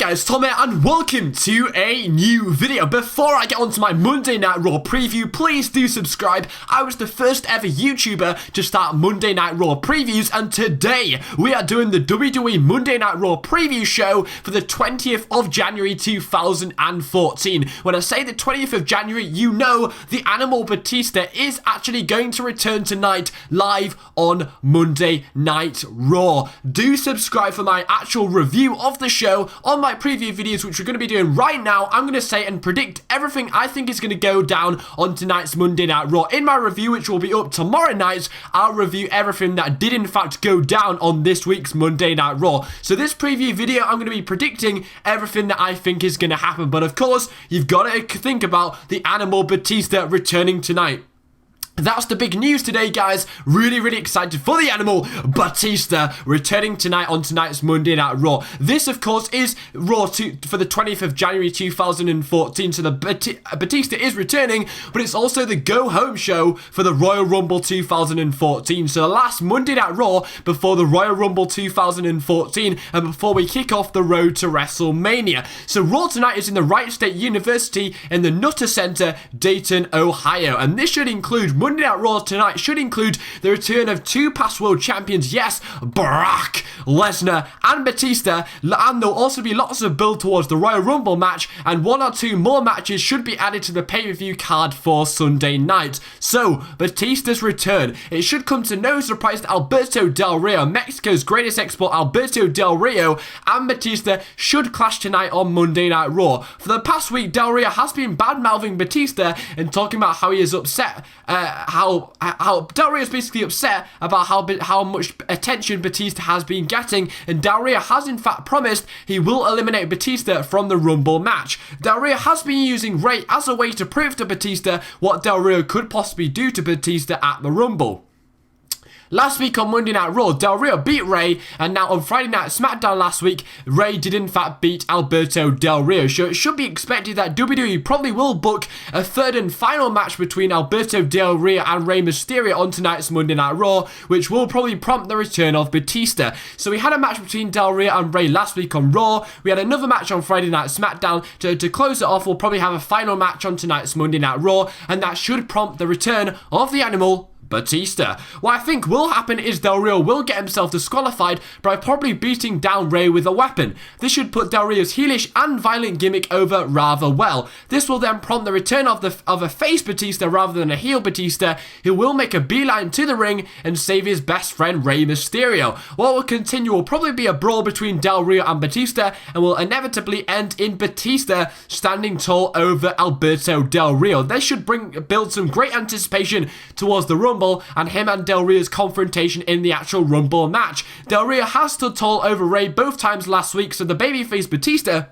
guys, Tom here, and welcome to a new video. Before I get onto my Monday Night Raw preview, please do subscribe. I was the first ever YouTuber to start Monday Night Raw previews, and today we are doing the WWE Monday Night Raw preview show for the 20th of January 2014. When I say the 20th of January, you know the Animal Batista is actually going to return tonight live on Monday Night Raw. Do subscribe for my actual review of the show on my preview videos, which we're going to be doing right now. I'm going to say and predict everything I think is going to go down on tonight's Monday Night Raw. In my review, which will be up tomorrow night, I'll review everything that did in fact go down on this week's Monday Night Raw. So this preview video, I'm going to be predicting everything that I think is going to happen. But of course, you've got to think about the Animal Batista returning tonight. That's the big news today, guys. Really excited for the Animal Batista returning tonight on tonight's Monday Night Raw. This, of course, is Raw for the 20th of January 2014. So the Batista is returning, but it's also the go-home show for the Royal Rumble 2014. So the last Monday Night Raw before the Royal Rumble 2014 and before we kick off the road to WrestleMania. So Raw tonight is in the Wright State University in the Nutter Center, Dayton, Ohio. And this should include Monday Night Raw tonight should include the return of two past world champions, yes, Brock Lesnar and Batista, and there'll also be lots of build towards the Royal Rumble match, and one or two more matches should be added to the pay-per-view card for Sunday night. So, Batista's return. It should come to no surprise that Alberto Del Rio, Mexico's greatest export, Alberto Del Rio, and Batista should clash tonight on Monday Night Raw. For the past week, Del Rio has been bad-mouthing Batista and talking about how he is upset, how Del Rio is basically upset about how much attention Batista has been getting, and Del Rio has in fact promised he will eliminate Batista from the Rumble match. Del Rio has been using Ray as a way to prove to Batista what Del Rio could possibly do to Batista at the Rumble. Last week on Monday Night Raw, Del Rio beat Ray, and now on Friday Night SmackDown last week, Ray did in fact beat Alberto Del Rio. So it should be expected that WWE probably will book a third and final match between Alberto Del Rio and Rey Mysterio on tonight's Monday Night Raw, which will probably prompt the return of Batista. So we had a match between Del Rio and Ray last week on Raw. We had another match on Friday Night SmackDown. To close it off, we'll probably have a final match on tonight's Monday Night Raw, and that should prompt the return of the Animal Batista. What I think will happen is Del Rio will get himself disqualified by probably beating down Ray with a weapon. This should put Del Rio's heelish and violent gimmick over rather well. This will then prompt the return of a face Batista rather than a heel Batista, who will make a beeline to the ring and save his best friend Rey Mysterio. What will continue will probably be a brawl between Del Rio and Batista, and will inevitably end in Batista standing tall over Alberto Del Rio. This should build some great anticipation towards the Rumble and him and Del Rio's confrontation in the actual Rumble match. Del Rio has stood tall over Ray both times last week, so the babyface Batista,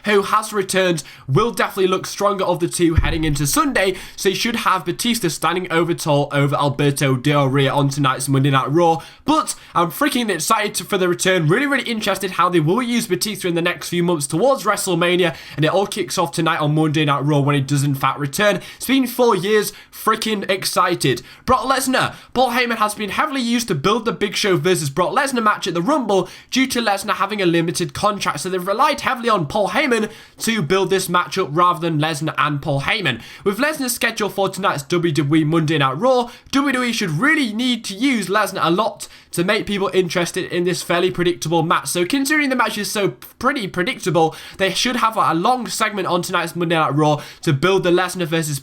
who has returned, will definitely look stronger of the two heading into Sunday, so you should have Batista standing over tall over Alberto Del Rio on tonight's Monday Night Raw. But I'm freaking excited for the return, really interested how they will use Batista in the next few months towards WrestleMania, and it all kicks off tonight on Monday Night Raw when he does in fact return. It's been 4 years, freaking excited. Brock Lesnar. Paul Heyman has been heavily used to build the Big Show versus Brock Lesnar match at the Rumble due to Lesnar having a limited contract, so they've relied heavily on Paul Heyman to build this matchup rather than Lesnar and Paul Heyman. With Lesnar's schedule for tonight's WWE Monday Night Raw, WWE should really need to use Lesnar a lot to make people interested in this fairly predictable match. So considering the match is so pretty predictable, they should have a long segment on tonight's Monday Night Raw to build the Lesnar versus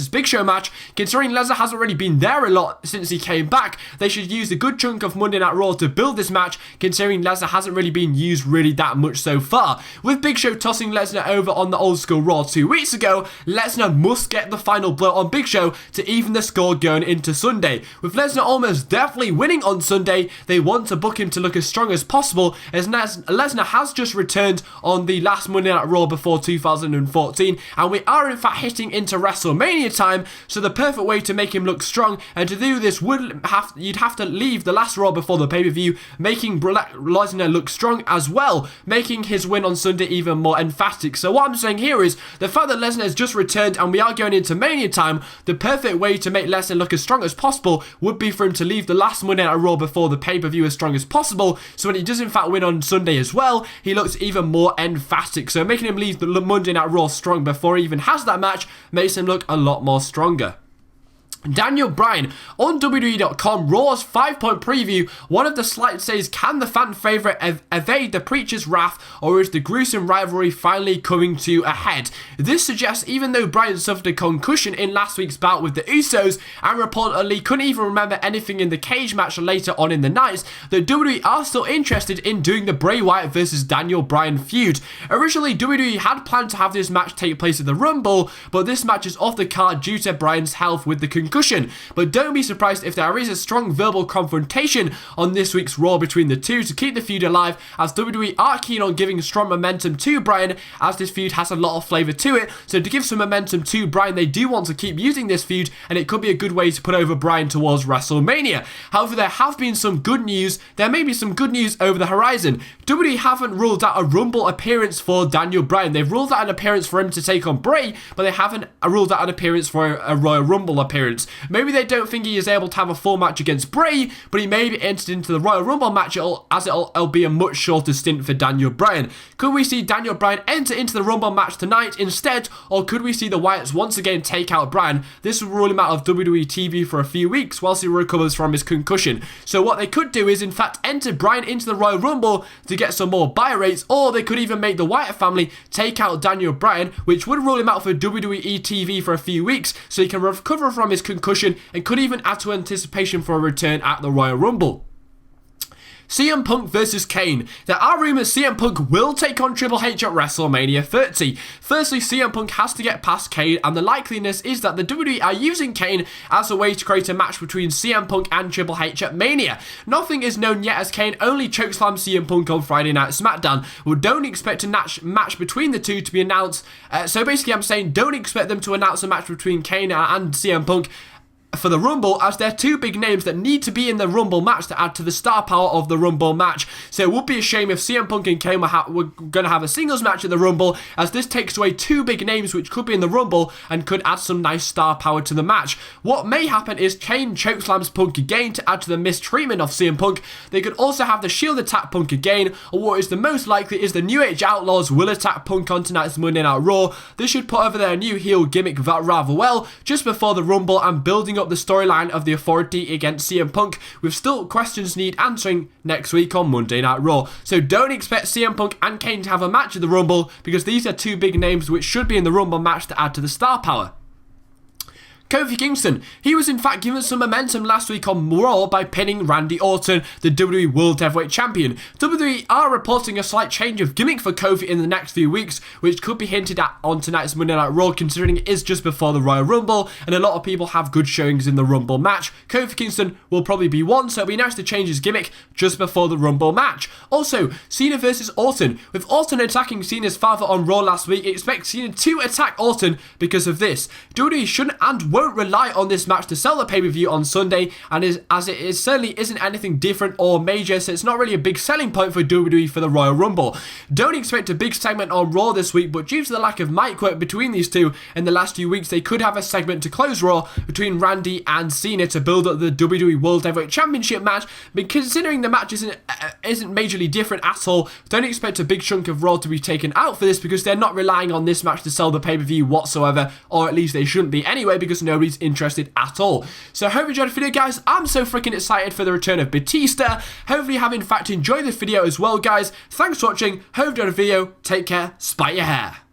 Big Show match. Considering Lesnar has already been there a lot since he came back, they should use a good chunk of Monday Night Raw to build this match, considering Lesnar hasn't really been used really that much so far. With Big Show tossing Lesnar over on the old school Raw 2 weeks ago, Lesnar must get the final blow on Big Show to even the score going into Sunday. With Lesnar almost definitely winning on Sunday, they want to book him to look as strong as possible, as Lesnar has just returned on the last Monday Night Raw before 2014, and we are in fact hitting into WrestleMania time, so the perfect way to make him look strong, and to do this you'd have to leave the last Raw before the pay-per-view, making Lesnar look strong as well, making his win on Sunday even more emphatic. So what I'm saying here is, the fact that Lesnar has just returned and we are going into Mania time, the perfect way to make Lesnar look as strong as possible would be for him to leave the last Monday Night Raw before the pay-per-view as strong as possible, so when he does in fact win on Sunday as well, he looks even more emphatic. So making him leave the Monday Night Raw strong before he even has that match makes him look a lot more stronger. Daniel Bryan on WWE.com Raw's 5-point preview. One of the slides says, can the fan favourite evade the Preacher's wrath, or is the gruesome rivalry finally coming to a head? This suggests even though Bryan suffered a concussion in last week's bout with the Usos and reportedly couldn't even remember anything in the cage match later on in the night, the WWE are still interested in doing the Bray Wyatt versus Daniel Bryan feud. Originally, WWE had planned to have this match take place at the Rumble, but this match is off the card due to Bryan's health with the concussion. But don't be surprised if there is a strong verbal confrontation on this week's Raw between the two to keep the feud alive, as WWE are keen on giving strong momentum to Bryan, as this feud has a lot of flavour to it. So to give some momentum to Bryan, they do want to keep using this feud, and it could be a good way to put over Bryan towards WrestleMania. However, there have been some good news. There may be some good news over the horizon. WWE haven't ruled out a Rumble appearance for Daniel Bryan. They've ruled out an appearance for him to take on Bray, but they haven't ruled out an appearance for a Royal Rumble appearance. Maybe they don't think he is able to have a full match against Bray, but he may be entered into the Royal Rumble match as it'll be a much shorter stint for Daniel Bryan. Could we see Daniel Bryan enter into the Rumble match tonight instead, or could we see the Wyatts once again take out Bryan? This will rule him out of WWE TV for a few weeks whilst he recovers from his concussion. So what they could do is in fact enter Bryan into the Royal Rumble to get some more buy rates, or they could even make the Wyatt family take out Daniel Bryan, which would rule him out for WWE TV for a few weeks, so he can recover from his concussion and could even add to anticipation for a return at the Royal Rumble. CM Punk versus Kane. There are rumours CM Punk will take on Triple H at WrestleMania 30. Firstly, CM Punk has to get past Kane, and the likeliness is that the WWE are using Kane as a way to create a match between CM Punk and Triple H at Mania. Nothing is known yet, as Kane only chokeslammed CM Punk on Friday Night SmackDown. We don't expect a match between the two to be announced. So basically I'm saying don't expect them to announce a match between Kane and CM Punk for the Rumble, as they're two big names that need to be in the Rumble match to add to the star power of the Rumble match. So it would be a shame if CM Punk and Kane were going to have a singles match at the Rumble, as this takes away two big names which could be in the Rumble and could add some nice star power to the match. What may happen is Kane chokeslams Punk again to add to the mistreatment of CM Punk. They could also have the Shield attack Punk again, or what is the most likely is the New Age Outlaws will attack Punk on tonight's Monday Night Raw. This should put over their new heel gimmick rather well just before the Rumble, and building up the storyline of the Authority against CM Punk, with still questions need answering next week on Monday Night Raw. So don't expect CM Punk and Kane to have a match at the Rumble, because these are two big names which should be in the Rumble match to add to the star power. Kofi Kingston, he was in fact given some momentum last week on Raw by pinning Randy Orton, the WWE World Heavyweight Champion. WWE are reporting a slight change of gimmick for Kofi in the next few weeks, which could be hinted at on tonight's Monday Night Raw, considering it is just before the Royal Rumble, and a lot of people have good showings in the Rumble match. Kofi Kingston will probably be one, so it'll be nice to change his gimmick just before the Rumble match. Also, Cena versus Orton. With Orton attacking Cena's father on Raw last week, expect Cena to attack Orton because of this. WWE shouldn't and won't rely on this match to sell the pay-per-view on Sunday, and as it certainly isn't anything different or major, so it's not really a big selling point for WWE for the Royal Rumble. Don't expect a big segment on Raw this week, but due to the lack of mic work between these two in the last few weeks, they could have a segment to close Raw between Randy and Cena to build up the WWE World Heavyweight Championship match. But considering the match isn't majorly different at all, don't expect a big chunk of Raw to be taken out for this, because they're not relying on this match to sell the pay-per-view whatsoever, or at least they shouldn't be anyway, because nobody's interested at all. So I hope you enjoyed the video, guys. I'm so freaking excited for the return of Batista. Hopefully you have in fact enjoyed this video as well, guys. Thanks for watching. Hope you enjoyed the video. Take care. Spite your hair.